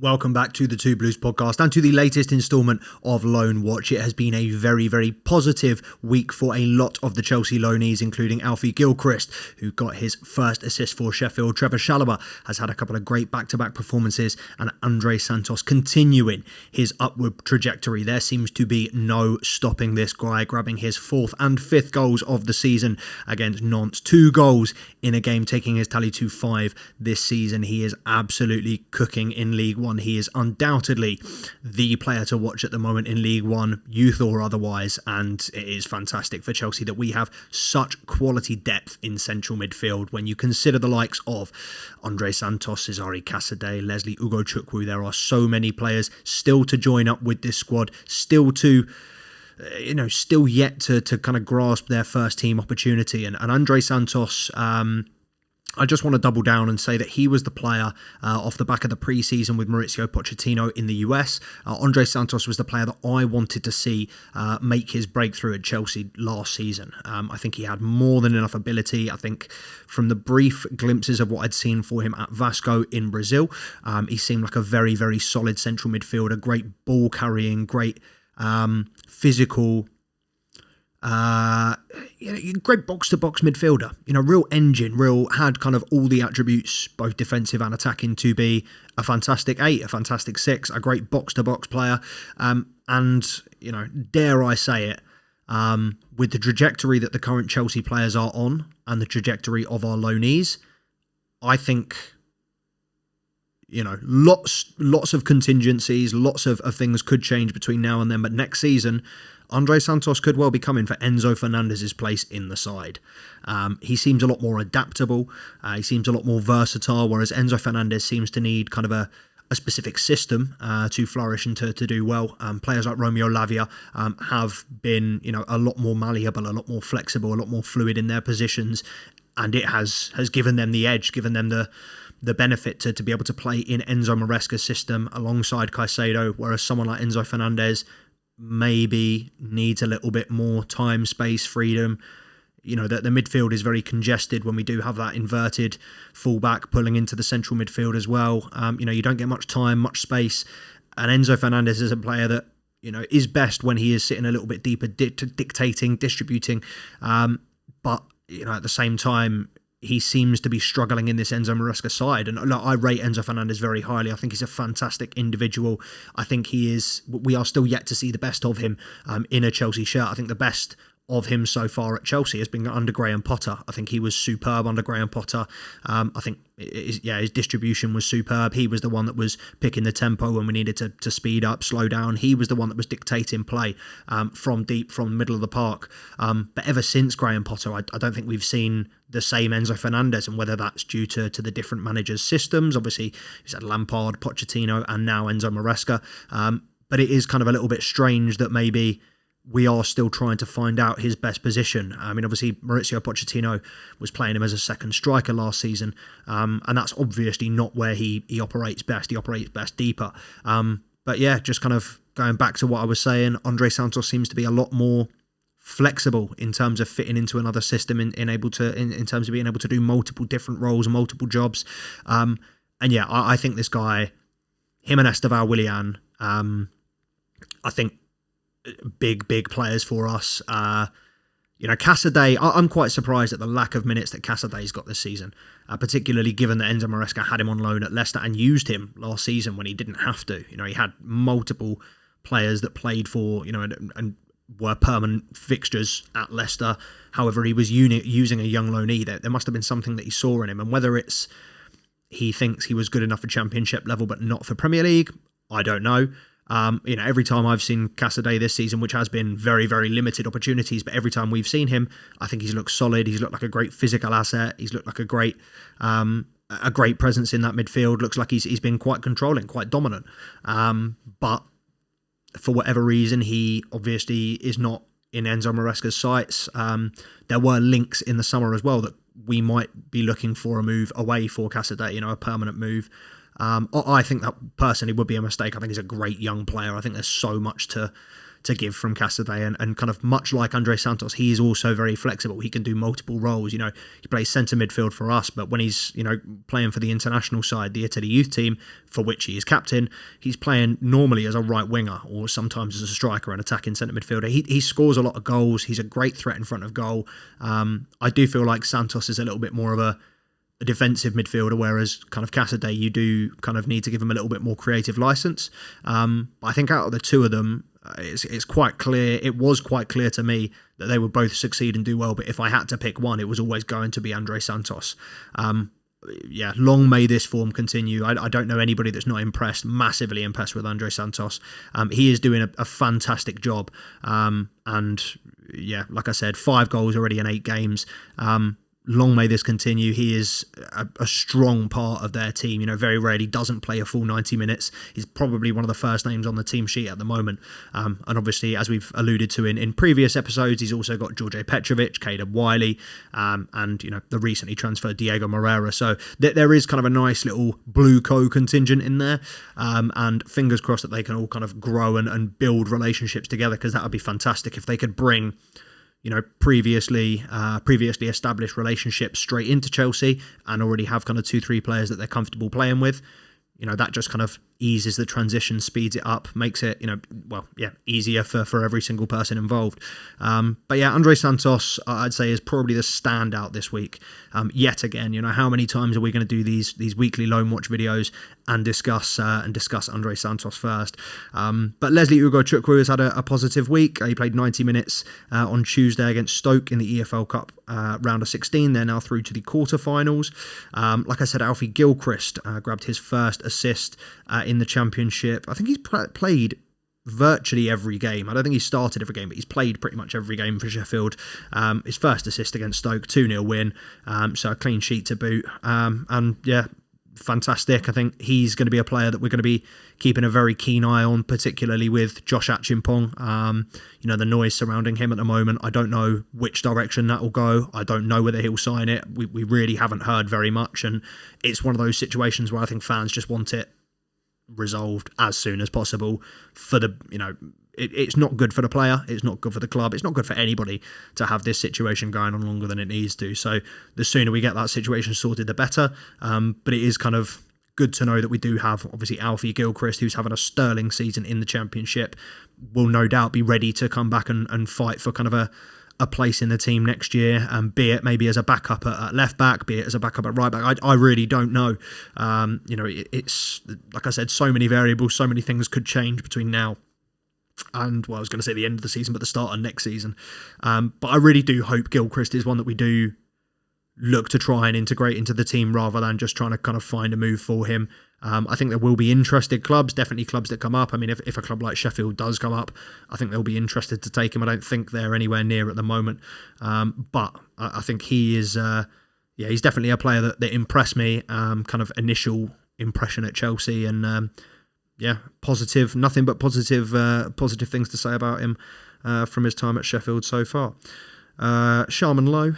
Welcome back to the Two Blues podcast and to the latest instalment of Loan Watch. It has been a very, very positive week for a lot of the Chelsea loanees, including Alfie Gilchrist, who got his first assist for Sheffield. Trevor Chalobah has had a couple of great back-to-back performances, and Andrey Santos continuing his upward trajectory. There seems to be no stopping this guy, grabbing his fourth and fifth goals of the season against Nantes. 2 goals in a game, taking his tally to 5 this season. He is absolutely cooking in League One. He is undoubtedly the player to watch at the moment in League One, youth or otherwise, and it is fantastic for Chelsea that we have such quality depth in central midfield. When you consider the likes of Andrey Santos, Cesare Caicedo, Leslie Ugochukwu, there are so many players still to join up with this squad, still yet to kind of grasp their first team opportunity. And Andrey Santos, I just want to double down and say that he was the player off the back of the pre-season with Mauricio Pochettino in the US. Andrey Santos was the player that I wanted to see make his breakthrough at Chelsea last season. I think he had more than enough ability. I think from the brief glimpses of what I'd seen for him at Vasco in Brazil, he seemed like a very, very solid central midfielder, great ball carrying, great physical, great box-to-box midfielder, real engine, had kind of all the attributes, both defensive and attacking, to be a fantastic 8, a fantastic 6, a great box-to-box player, and dare I say it, with the trajectory that the current Chelsea players are on and the trajectory of our loanees, I think lots of contingencies, lots of things could change between now and then, but next season Andrey Santos could well be coming for Enzo Fernandez's place in the side. He seems a lot more adaptable. He seems a lot more versatile, whereas Enzo Fernandez seems to need kind of a specific system to flourish and to do well. Players like Romeo Lavia have been, a lot more malleable, a lot more flexible, a lot more fluid in their positions, and it has given them the edge, given them the benefit to be able to play in Enzo Maresca's system alongside Caicedo, whereas someone like Enzo Fernandez maybe needs a little bit more time, space, freedom. The midfield is very congested when we do have that inverted fullback pulling into the central midfield as well. You don't get much time, much space. And Enzo Fernandez is a player that, is best when he is sitting a little bit deeper, dictating, distributing. But at the same time, he seems to be struggling in this Enzo Maresca side. And look, I rate Enzo Fernandez very highly. I think he's a fantastic individual. I think we are still yet to see the best of him in a Chelsea shirt. I think the best of him so far at Chelsea has been under Graham Potter. I think he was superb under Graham Potter. I think his distribution was superb. He was the one that was picking the tempo when we needed to speed up, slow down. He was the one that was dictating play from deep, from the middle of the park. But ever since Graham Potter, I don't think we've seen the same Enzo Fernandez, and whether that's due to the different managers' systems. Obviously, he's had Lampard, Pochettino, and now Enzo Maresca. But it is kind of a little bit strange that maybe we are still trying to find out his best position. I mean, obviously, Mauricio Pochettino was playing him as a second striker last season, and that's obviously not where he operates best. He operates best deeper. But yeah, just kind of going back to what I was saying, Andrey Santos seems to be a lot more flexible in terms of fitting into another system, in terms of being able to do multiple different roles and multiple jobs. And yeah, I think this guy, him and Esteval Willian, I think big players for us. Caicedo, I'm quite surprised at the lack of minutes that Caicedo's got this season, particularly given that Enzo Maresca had him on loan at Leicester and used him last season when he didn't have to. He had multiple players that played for, and were permanent fixtures at Leicester. However, he was using a young loanee. There must have been something that he saw in him, and whether it's he thinks he was good enough for Championship level but not for Premier League, I don't know. Every time I've seen Caicedo this season, which has been very, very limited opportunities, but every time we've seen him, I think he's looked solid. He's looked like a great physical asset. He's looked like a great presence in that midfield. Looks like he's been quite controlling, quite dominant. But for whatever reason, he obviously is not in Enzo Maresca's sights. There were links in the summer as well that we might be looking for a move away for Caicedo, a permanent move. I think that personally would be a mistake. I think he's a great young player. I think there's so much to to give from Caicedo, and kind of much like Andrey Santos, he is also very flexible. He can do multiple roles. He plays centre midfield for us, but when he's playing for the international side, the Italy youth team, for which he is captain, he's playing normally as a right winger or sometimes as a striker and attacking centre midfielder. He scores a lot of goals. He's a great threat in front of goal. I do feel like Santos is a little bit more of a defensive midfielder, whereas kind of Caicedo, you do kind of need to give him a little bit more creative license. But I think out of the two of them, it's quite clear. It was quite clear to me that they would both succeed and do well. But if I had to pick one, it was always going to be Andrey Santos. Long may this form continue. I don't know anybody that's not massively impressed with Andrey Santos. He is doing a fantastic job. And yeah, like I said, 5 goals already in 8 games. Long may this continue. He is a strong part of their team. Very rarely doesn't play a full 90 minutes. He's probably one of the first names on the team sheet at the moment. And obviously, as we've alluded to in previous episodes, he's also got George Petrovic, Caleb Wiley, and the recently transferred Diego Moreira. So there is kind of a nice little blue contingent in there. And fingers crossed that they can all kind of grow and build relationships together, because that would be fantastic if they could bring previously established relationships straight into Chelsea and already have kind of 2-3 players that they're comfortable playing with. That just kind of eases the transition, speeds it up, makes it, easier for every single person involved. But yeah, Andrey Santos, I'd say, is probably the standout this week. Yet again, how many times are we going to do these weekly loan watch videos and discuss Andrey Santos first? But Leslie Ugo Chukwu has had a positive week. He played 90 minutes on Tuesday against Stoke in the EFL Cup round of 16. They're now through to the quarterfinals. Like I said, Alfie Gilchrist grabbed his first assist in the Championship. I think he's played virtually every game. I don't think he started every game, but he's played pretty much every game for Sheffield. His first assist against Stoke, 2-0 win, so a clean sheet to boot. And yeah, fantastic. I think he's going to be a player that we're going to be keeping a very keen eye on, particularly with Josh Achimpong. The noise surrounding him at the moment, I don't know which direction that will go. I don't know whether he'll sign it. We really haven't heard very much, and it's one of those situations where I think fans just want it resolved as soon as possible. It's not good for the player, it's not good for the club, it's not good for anybody to have this situation going on longer than it needs to. So the sooner we get that situation sorted, the better. But it is kind of good to know that we do have, obviously, Alfie Gilchrist, who's having a sterling season in the Championship, will no doubt be ready to come back and fight for kind of a place in the team next year, be it maybe as a backup at left back, be it as a backup at right back. I really don't know. It's, like I said, so many variables, so many things could change between now and, well, I was going to say the end of the season, but the start of next season. But I really do hope Gilchrist is one that we do look to try and integrate into the team rather than just trying to kind of find a move for him. I think there will be interested clubs, definitely clubs that come up. I mean, if a club like Sheffield does come up, I think they'll be interested to take him. I don't think they're anywhere near at the moment. But I think he is, he's definitely a player that impressed me, kind of initial impression at Chelsea. And positive, nothing but positive things to say about him from his time at Sheffield so far. Sharman Lowe,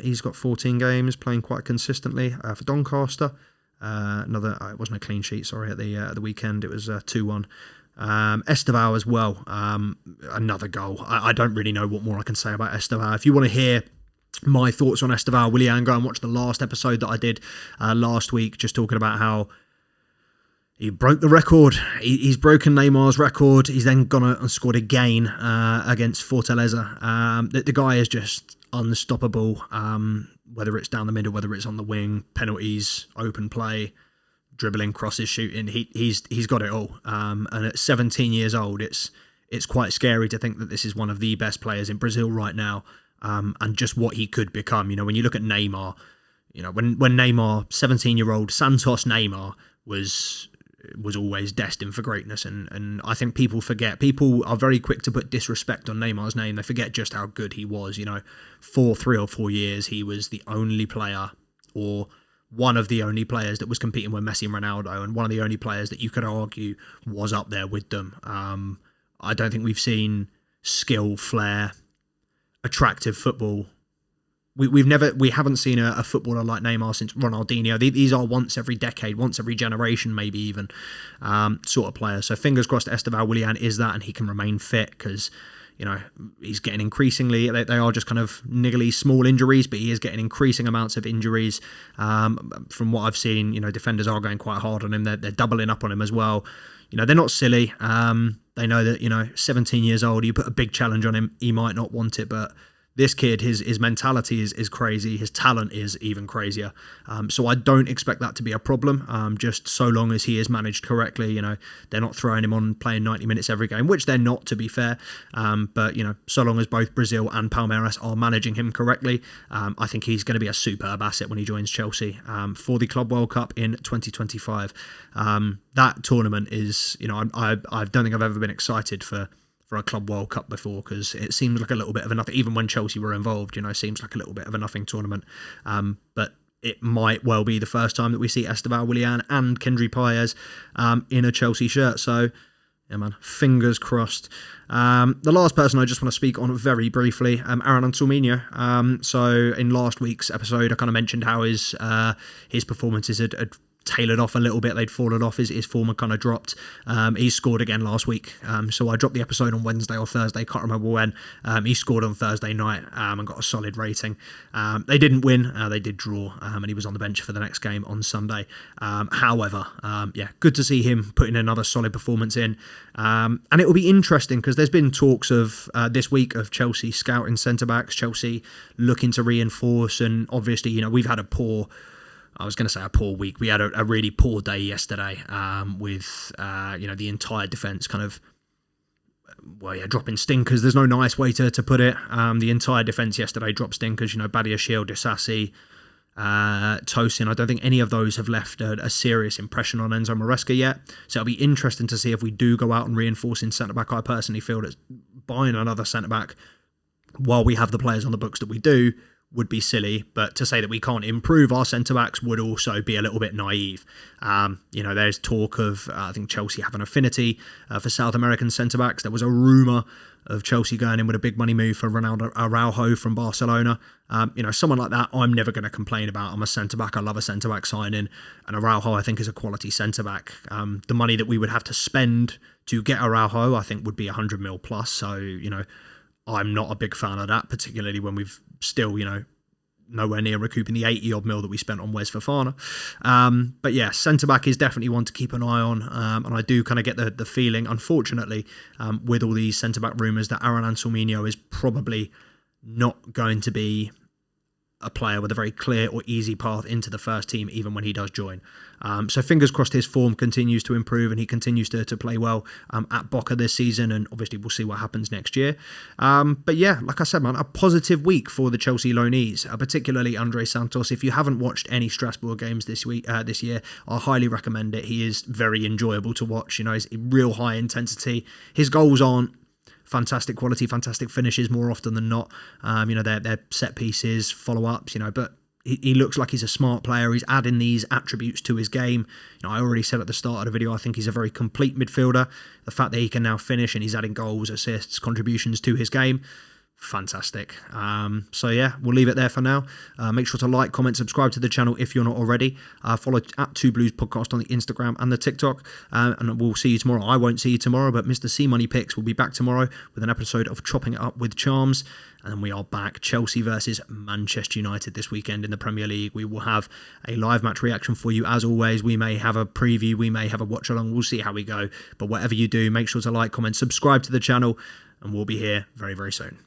he's got 14 games, playing quite consistently for Doncaster. It wasn't a clean sheet, sorry, at the weekend. It was 2-1. Esteval as well, another goal. I don't really know what more I can say about Esteval. If you want to hear my thoughts on Esteval, Willian, go and watch the last episode that I did last week, just talking about how he broke the record. He's broken Neymar's record. He's then gone and scored again against Fortaleza. The guy is just unstoppable, whether it's down the middle, whether it's on the wing, penalties, open play, dribbling, crosses, shooting. He's got it all. And at 17 years old, it's quite scary to think that this is one of the best players in Brazil right now, and just what he could become. When you look at Neymar, when Neymar, 17-year-old Santos Neymar, was always destined for greatness, and I think people are very quick to put disrespect on Neymar's name. They forget just how good he was. For 3 or 4 years he was the only player, or one of the only players, that was competing with Messi and Ronaldo, and one of the only players that you could argue was up there with them. I don't think we've seen skill, flair, attractive football we haven't seen a footballer like Neymar since Ronaldinho. These are once every decade, once every generation, maybe even sort of players. So fingers crossed Esteval Willian is that, and he can remain fit, because he's getting increasingly, they are just kind of niggly small injuries, but he is getting increasing amounts of injuries. From what I've seen, defenders are going quite hard on him. They're doubling up on him as well. They're not silly. They know that, 17 years old, you put a big challenge on him, he might not want it, but this kid, his mentality is crazy. His talent is even crazier. So I don't expect that to be a problem. Just so long as he is managed correctly, they're not throwing him on playing 90 minutes every game, which they're not, to be fair. But, so long as both Brazil and Palmeiras are managing him correctly, I think he's going to be a superb asset when he joins Chelsea for the Club World Cup in 2025. That tournament is, I don't think I've ever been excited for a Club World Cup before, because it seemed like a little bit of a nothing, even when Chelsea were involved, it seems like a little bit of a nothing tournament. But it might well be the first time that we see Esteval Willian and Kendry Paez in a Chelsea shirt. So, yeah, man, fingers crossed. The last person I just want to speak on very briefly, Aaron Anselminho. So in last week's episode, I kind of mentioned how his performances had tailored off a little bit. They'd fallen off. His form had kind of dropped. He scored again last week. So I dropped the episode on Wednesday or Thursday. Can't remember when. He scored on Thursday night and got a solid rating. They didn't win. They did draw. And he was on the bench for the next game on Sunday. However, good to see him putting another solid performance in. And it will be interesting, because there's been talks of this week of Chelsea scouting centre-backs, Chelsea looking to reinforce. And obviously, we've had a poor week. We had a really poor day yesterday with, the entire defence kind of, dropping stinkers. There's no nice way to put it. The entire defence yesterday dropped stinkers. Badiashile, Disasi, Tosin. I don't think any of those have left a serious impression on Enzo Maresca yet. So it'll be interesting to see if we do go out and reinforce in centre-back. I personally feel that buying another centre-back while we have the players on the books that we do would be silly, but to say that we can't improve our centre-backs would also be a little bit naive. There's talk of, I think Chelsea have an affinity for South American centre-backs. There was a rumour of Chelsea going in with a big money move for Ronaldo Araujo from Barcelona. Someone like that, I'm never going to complain about. I'm a centre-back. I love a centre-back signing. And Araujo, I think, is a quality centre-back. The money that we would have to spend to get Araujo, I think, would be 100 mil plus. So, I'm not a big fan of that, particularly when we've still, nowhere near recouping the 80-odd mil that we spent on Wes Fofana. But yeah, centre-back is definitely one to keep an eye on. And I do kind of get the feeling, unfortunately, with all these centre-back rumours, that Aaron Anselminho is probably not going to be a player with a very clear or easy path into the first team, even when he does join. So fingers crossed his form continues to improve and he continues to play well at Boca this season, and obviously we'll see what happens next year. But yeah, like I said, man, a positive week for the Chelsea loanees, particularly Andrey Santos. If you haven't watched any Strasbourg games this year, I highly recommend it. He is very enjoyable to watch. He's real high intensity. His goals aren't fantastic quality, fantastic finishes more often than not. They're set pieces, follow-ups, but he looks like he's a smart player. He's adding these attributes to his game. I already said at the start of the video, I think he's a very complete midfielder. The fact that he can now finish and he's adding goals, assists, contributions to his game, fantastic. So yeah, we'll leave it there for now. Make sure to like, comment, subscribe to the channel if you're not already. Follow at Two Blues Podcast on the Instagram and the TikTok. And we'll see you tomorrow. I won't see you tomorrow, but Mr. C Money Picks will be back tomorrow with an episode of Chopping It Up with Charms. And then we are back. Chelsea versus Manchester United this weekend in the Premier League. We will have a live match reaction for you as always. We may have a preview. We may have a watch along. We'll see how we go. But whatever you do, make sure to like, comment, subscribe to the channel, and we'll be here very, very soon.